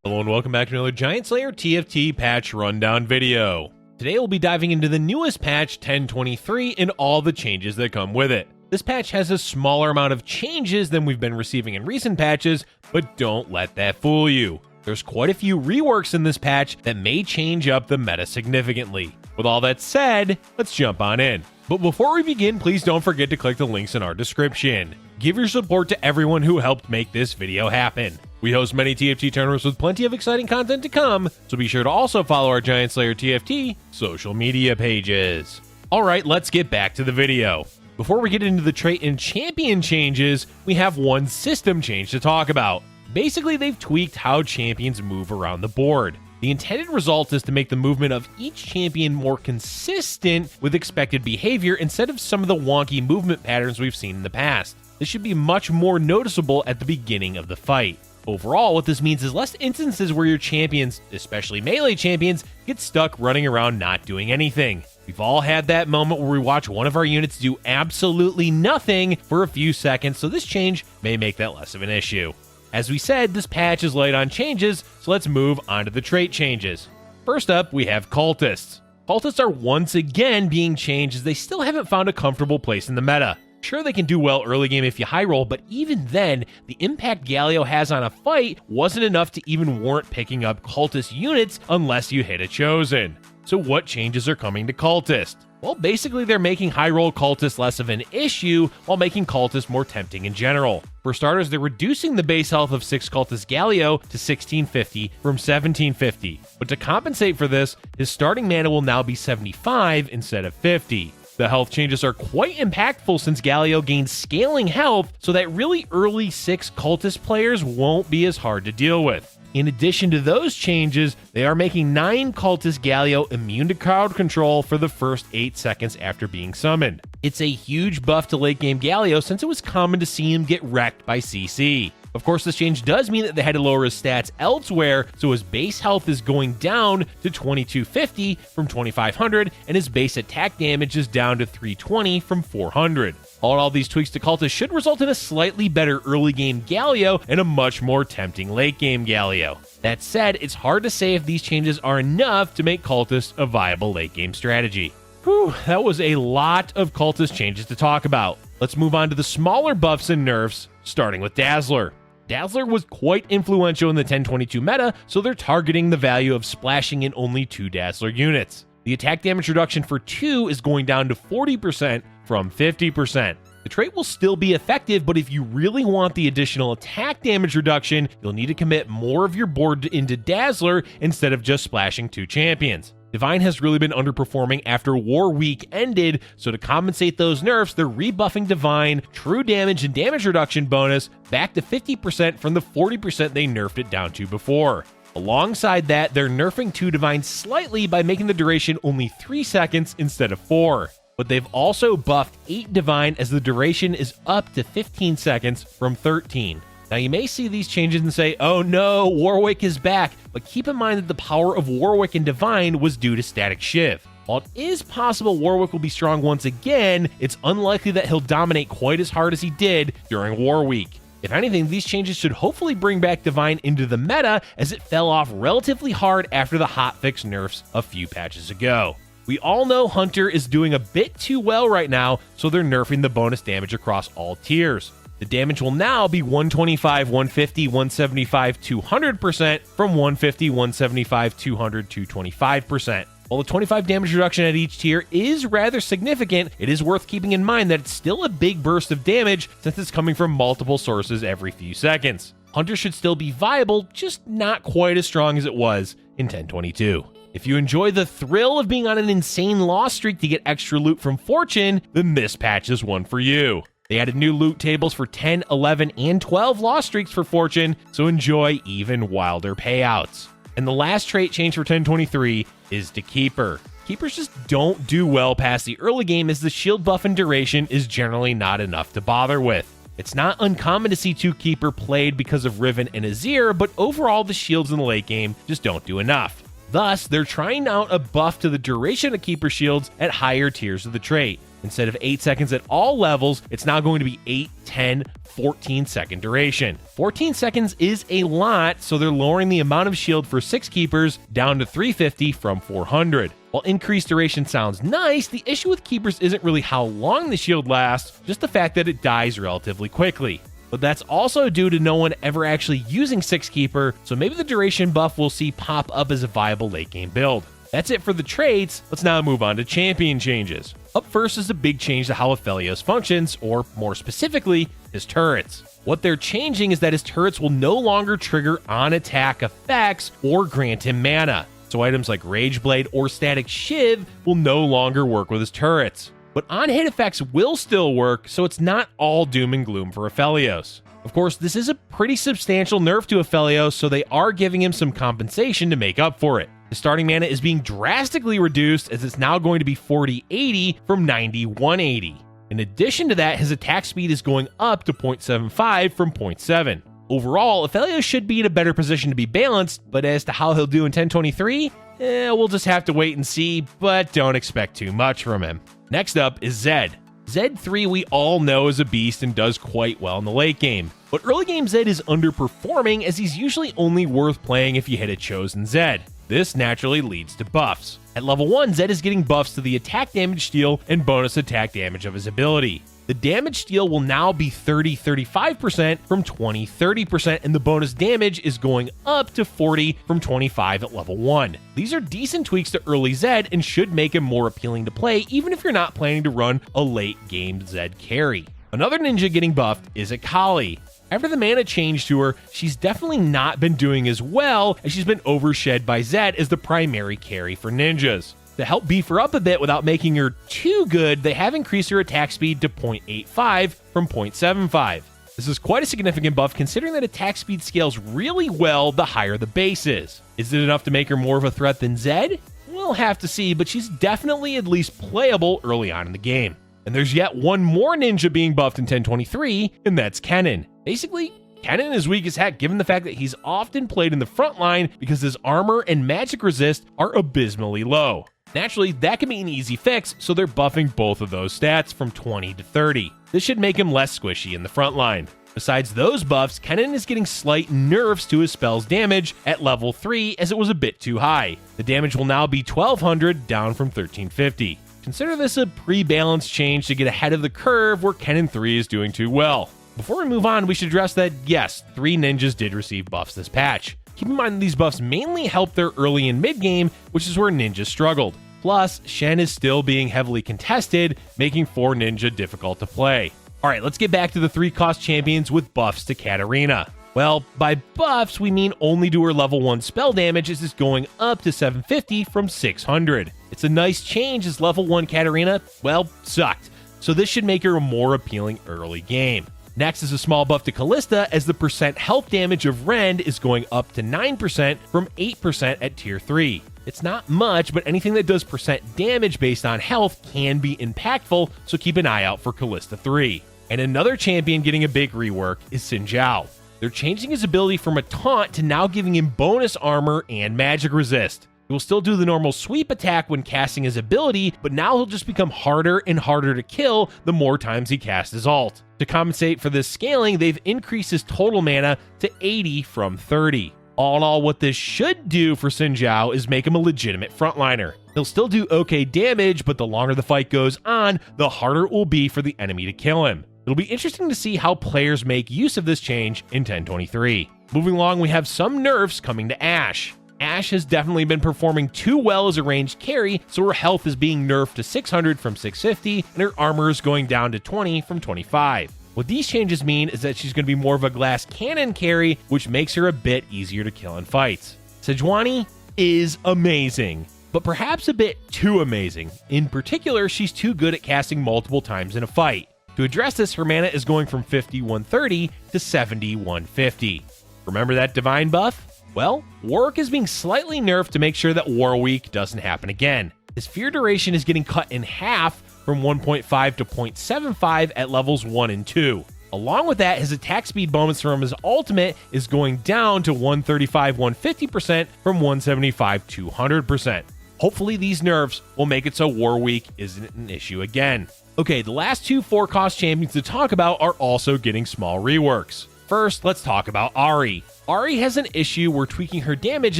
Hello and welcome back to another Giant Slayer TFT patch rundown video. Today we'll be diving into the newest patch 1023 and all the changes that come with it. This patch has a smaller amount of changes than we've been receiving in recent patches, but don't let that fool you. There's quite a few reworks in this patch that may change up the meta significantly. With all that said, let's jump on in. But before we begin, please don't forget to click the links in our description. Give your support to everyone who helped make this video happen. We host many TFT tournaments with plenty of exciting content to come, so be sure to also follow our Giant Slayer TFT social media pages. Alright, let's get back to the video. Before we get into the trait and champion changes, we have one system change to talk about. Basically, they've tweaked how champions move around the board. The intended result is to make the movement of each champion more consistent with expected behavior instead of some of the wonky movement patterns we've seen in the past. This should be much more noticeable at the beginning of the fight. Overall, what this means is less instances where your champions, especially melee champions, get stuck running around not doing anything. We've all had that moment where we watch one of our units do absolutely nothing for a few seconds, so this change may make that less of an issue. As we said, this patch is light on changes, so let's move on to the trait changes. First up, we have Cultists. Cultists are once again being changed as they still haven't found a comfortable place in the meta. Sure, they can do well early game if you high roll, but even then, the impact Galio has on a fight wasn't enough to even warrant picking up Cultist units unless you hit a Chosen. So what changes are coming to Cultist? Well, basically they're making high roll Cultist less of an issue while making Cultist more tempting in general. For starters, they're reducing the base health of 6 Cultist Galio to 1650 from 1750. But to compensate for this, his starting mana will now be 75 instead of 50. The health changes are quite impactful since Galio gains scaling health, so that really early 6 Cultist players won't be as hard to deal with. In addition to those changes, they are making 9 Cultist Galio immune to crowd control for the first 8 seconds after being summoned. It's a huge buff to late game Galio since it was common to see him get wrecked by CC. Of course, this change does mean that they had to lower his stats elsewhere, so his base health is going down to 2250 from 2500, and his base attack damage is down to 320 from 400. All these tweaks to Cultist should result in a slightly better early game Galio and a much more tempting late game Galio. That said, it's hard to say if these changes are enough to make Cultist a viable late game strategy. Whew, that was a lot of Cultist changes to talk about. Let's move on to the smaller buffs and nerfs, starting with Dazzler. Dazzler was quite influential in the 1022 meta, so they're targeting the value of splashing in only 2 Dazzler units. The attack damage reduction for 2 is going down to 40% from 50%. The trait will still be effective, but if you really want the additional attack damage reduction, you'll need to commit more of your board into Dazzler instead of just splashing 2 champions. Divine has really been underperforming after War Week ended, so to compensate those nerfs, they're rebuffing Divine true damage and damage reduction bonus back to 50% from the 40% they nerfed it down to before. Alongside that, they're nerfing 2 Divine slightly by making the duration only 3 seconds instead of 4. But they've also buffed 8 Divine as the duration is up to 15 seconds from 13. Now you may see these changes and say, oh no, Warwick is back, but keep in mind that the power of Warwick and Divine was due to Static Shiv. While it is possible Warwick will be strong once again, it's unlikely that he'll dominate quite as hard as he did during War Week. If anything, these changes should hopefully bring back Divine into the meta as it fell off relatively hard after the hotfix nerfs a few patches ago. We all know Hunter is doing a bit too well right now, so they're nerfing the bonus damage across all tiers. The damage will now be 125, 150, 175, 200% from 150, 175, 200, 225%. While the 25 damage reduction at each tier is rather significant, it is worth keeping in mind that it's still a big burst of damage since it's coming from multiple sources every few seconds. Hunter should still be viable, just not quite as strong as it was in 1022. If you enjoy the thrill of being on an insane loss streak to get extra loot from Fortune, then this patch is one for you. They added new loot tables for 10, 11, and 12 loss streaks for Fortune, so enjoy even wilder payouts. And the last trait change for 1023 is to Keeper. Keepers just don't do well past the early game as the shield buff and duration is generally not enough to bother with. It's not uncommon to see 2 Keeper played because of Riven and Azir, but overall the shields in the late game just don't do enough. Thus, they're trying out a buff to the duration of Keeper shields at higher tiers of the trait. Instead of 8 seconds at all levels, it's now going to be 8, 10, 14 second duration. 14 seconds is a lot, so they're lowering the amount of shield for 6 keepers down to 350 from 400. While increased duration sounds nice, the issue with keepers isn't really how long the shield lasts, just the fact that it dies relatively quickly. But that's also due to no one ever actually using 6 keeper, so maybe the duration buff we'll see pop up as a viable late game build. That's it for the traits. Let's now move on to champion changes. Up first is a big change to how Aphelios functions, or more specifically, his turrets. What they're changing is that his turrets will no longer trigger on-attack effects or grant him mana. So items like Rage Blade or Static Shiv will no longer work with his turrets. But on-hit effects will still work, so it's not all doom and gloom for Aphelios. Of course, this is a pretty substantial nerf to Aphelios, so they are giving him some compensation to make up for it. His starting mana is being drastically reduced, as it's now going to be 40-80 from 90-180. In addition to that, his attack speed is going up to 0.75 from 0.7. Overall, Aphelios should be in a better position to be balanced, but as to how he'll do in 1023, we'll just have to wait and see, but don't expect too much from him. Next up is Zed. Zed 3 we all know is a beast and does quite well in the late game, but early game Zed is underperforming, as he's usually only worth playing if you hit a chosen Zed. This naturally leads to buffs. At level 1, Zed is getting buffs to the attack damage steal and bonus attack damage of his ability. The damage steal will now be 30-35% from 20-30%, and the bonus damage is going up to 40 from 25 at level 1. These are decent tweaks to early Zed and should make him more appealing to play, even if you're not planning to run a late game Zed carry. Another ninja getting buffed is Akali. After the mana change to her, she's definitely not been doing as well, as she's been overshed by Zed as the primary carry for ninjas. To help beef her up a bit without making her too good, they have increased her attack speed to 0.85 from 0.75. This is quite a significant buff, considering that attack speed scales really well the higher the base is. Is it enough to make her more of a threat than Zed? We'll have to see, but she's definitely at least playable early on in the game. And there's yet one more ninja being buffed in 1023, and that's Kennen. Basically, Kennen is weak as heck, given the fact that he's often played in the front line because his armor and magic resist are abysmally low. Naturally, that can be an easy fix, so they're buffing both of those stats from 20 to 30. This should make him less squishy in the front line. Besides those buffs, Kennen is getting slight nerfs to his spell's damage at level 3, as it was a bit too high. The damage will now be 1200, down from 1350. Consider this a pre-balanced change to get ahead of the curve where Kennen 3 is doing too well. Before we move on, we should address that, yes, 3 ninjas did receive buffs this patch. Keep in mind that these buffs mainly help their early and mid game, which is where ninjas struggled. Plus, Shen is still being heavily contested, making 4 ninja difficult to play. Alright, let's get back to the 3 cost champions with buffs to Katarina. Well, by buffs, we mean only to her level 1 spell damage, as it's going up to 750 from 600. It's a nice change, as level 1 Katarina, well, sucked. So this should make her a more appealing early game. Next is a small buff to Callista, as the percent health damage of Rend is going up to 9% from 8% at tier 3. It's not much, but anything that does percent damage based on health can be impactful, so keep an eye out for Callista 3. And another champion getting a big rework is Xin Zhao. They're changing his ability from a taunt to now giving him bonus armor and magic resist. He will still do the normal sweep attack when casting his ability, but now he'll just become harder and harder to kill the more times he casts his ult. To compensate for this scaling, they've increased his total mana to 80 from 30. All in all, what this should do for Xin Zhao is make him a legitimate frontliner. He'll still do okay damage, but the longer the fight goes on, the harder it will be for the enemy to kill him. It'll be interesting to see how players make use of this change in 1023. Moving along, we have some nerfs coming to Ashe. Ashe has definitely been performing too well as a ranged carry, so her health is being nerfed to 600 from 650, and her armor is going down to 20 from 25. What these changes mean is that she's going to be more of a glass cannon carry, which makes her a bit easier to kill in fights. Sejuani is amazing, but perhaps a bit too amazing. In particular, she's too good at casting multiple times in a fight. To address this, her mana is going from 50-130 to 70-150. Remember that divine buff? Well, Warwick is being slightly nerfed to make sure that War Week doesn't happen again. His fear duration is getting cut in half from 1.5 to 0.75 at levels 1 and 2. Along with that, his attack speed bonus from his ultimate is going down to 135-150% from 175-200%. Hopefully these nerfs will make it so War Week isn't an issue again. Okay, the last two 4-cost champions to talk about are also getting small reworks. First, let's talk about Ari. Ari has an issue where tweaking her damage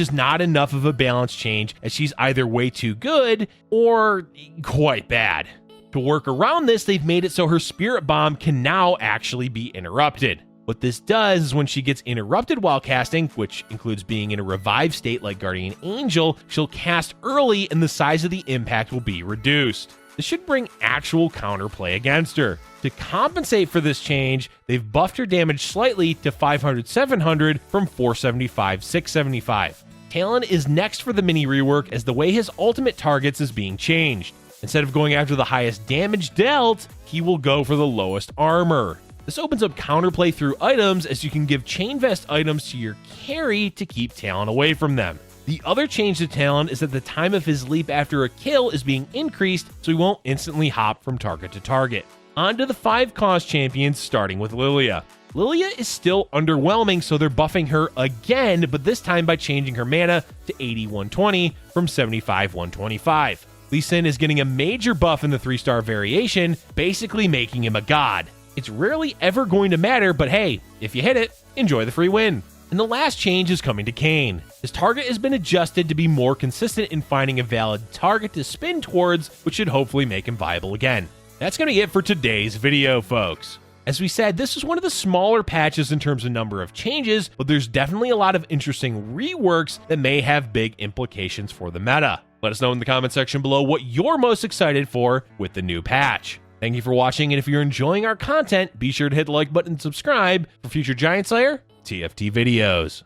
is not enough of a balance change, as she's either way too good or quite bad. To work around this, they've made it so her Spirit Bomb can now actually be interrupted. What this does is when she gets interrupted while casting, which includes being in a revived state like Guardian Angel, she'll cast early and the size of the impact will be reduced. This should bring actual counterplay against her. To compensate for this change, they've buffed her damage slightly to 500-700 from 475-675. Talon is next for the mini rework, as the way his ultimate targets is being changed. Instead of going after the highest damage dealt, he will go for the lowest armor. This opens up counterplay through items, as you can give Chain Vest items to your carry to keep Talon away from them. The other change to Talon is that the time of his leap after a kill is being increased, so he won't instantly hop from target to target. On to the 5-cost champions, starting with Lilia. Lilia is still underwhelming, so they're buffing her again, but this time by changing her mana to 80-120 from 75-125. Lee Sin is getting a major buff in the 3-star variation, basically making him a god. It's rarely ever going to matter, but hey, if you hit it, enjoy the free win. And the last change is coming to Kayn. His target has been adjusted to be more consistent in finding a valid target to spin towards, which should hopefully make him viable again. That's going to be it for today's video, folks. As we said, this is one of the smaller patches in terms of number of changes, but there's definitely a lot of interesting reworks that may have big implications for the meta. Let us know in the comment section below what you're most excited for with the new patch. Thank you for watching, and if you're enjoying our content, be sure to hit the like button and subscribe for future Giant Slayer TFT videos.